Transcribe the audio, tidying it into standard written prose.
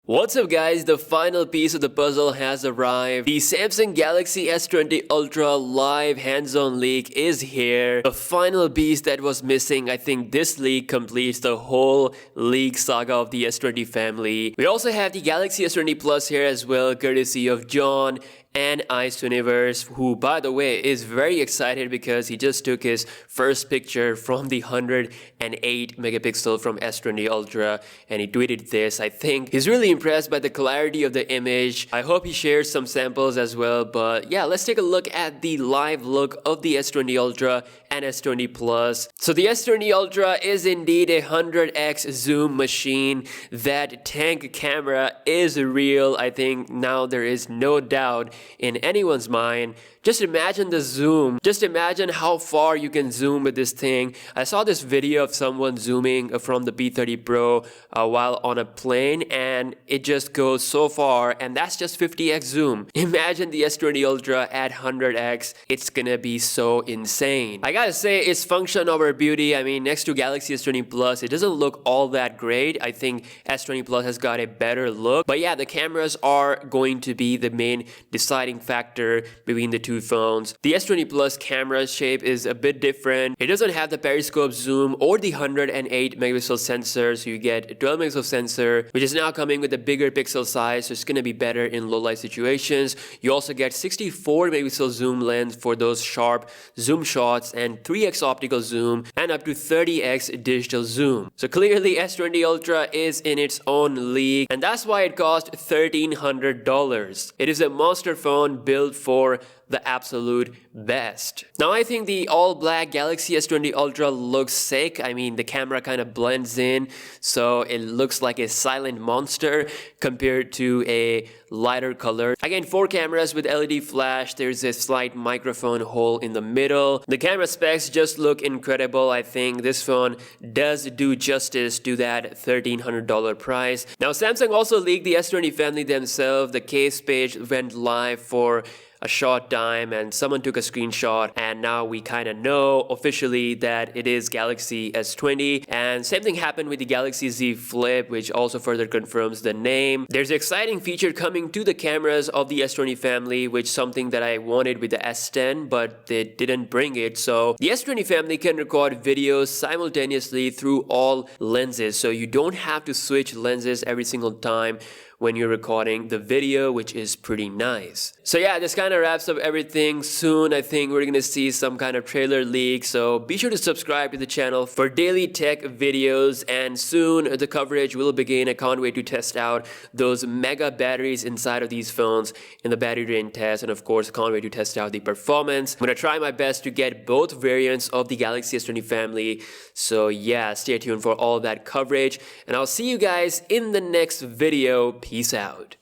What's up guys, the final piece of the puzzle has arrived. The Samsung Galaxy S20 Ultra live hands-on leak is here. The final piece that was missing. I think this leak completes the whole leak saga of the S20 family. We also have the Galaxy S20 Plus here as well, courtesy of John and Ice Universe, who by the way is very excited because he just took his first picture from the 108 megapixel from S20 Ultra and he tweeted this. I think he's really impressed by the clarity of the image. I hope he shares some samples as well, but yeah, let's take a look at the live look of the S20 Ultra and S20 Plus. So the S20 Ultra is indeed a 100x zoom machine. That tank camera is real. I think now there is no doubt in anyone's mind. Just imagine the zoom. Just imagine how far you can zoom with this thing. I saw this video of someone zooming from the P30 Pro while on a plane, and it just goes so far, and that's just 50x zoom. Imagine the S20 Ultra at 100x. It's gonna be so insane. I gotta say, it's function over beauty. I mean, next to Galaxy S20 Plus, it doesn't look all that great. I think S20 Plus has got a better look. But yeah, the cameras are going to be the main deciding factor between the two phones. The S20 Plus camera shape is a bit different. It doesn't have the periscope zoom or the 108 megapixel sensor, so you get a 12 megapixel sensor, which is now coming with a bigger pixel size, so it's going to be better in low light situations. You also get 64 megapixel zoom lens for those sharp zoom shots, and 3x optical zoom, and up to 30x digital zoom. So clearly S20 Ultra is in its own league, and that's why it cost $1,300. It is a monster phone built for the absolute best. Now I think the all-black Galaxy S20 Ultra looks sick. I mean, the camera kind of blends in, so it looks like a silent monster compared to a lighter color. Again, 4 cameras with LED flash. There's a slight microphone hole in the middle. The camera specs just look incredible. I think this phone does do justice to that $1,300 price. Now Samsung also leaked the S20 family themselves. The case page went live for a short time and someone took a screenshot, and now we kind of know officially that it is Galaxy S20. And same thing happened with the Galaxy Z Flip, which also further confirms the name. There's an exciting feature coming to the cameras of the S20 family, which is something that I wanted with the S10, but they didn't bring it. So the S20 family can record videos simultaneously through all lenses, so you don't have to switch lenses every single time when you're recording the video, which is pretty nice. So yeah, this kind of wraps up everything. Soon I think we're gonna see some kind of trailer leak, so be sure to subscribe to the channel for daily tech videos, and soon the coverage will begin. I can't wait to test out those mega batteries inside of these phones in the battery drain test, and of course can't wait to test out the performance. I'm gonna try my best to get both variants of the Galaxy S20 family, so yeah, stay tuned for all that coverage, and I'll see you guys in the next video. Peace out.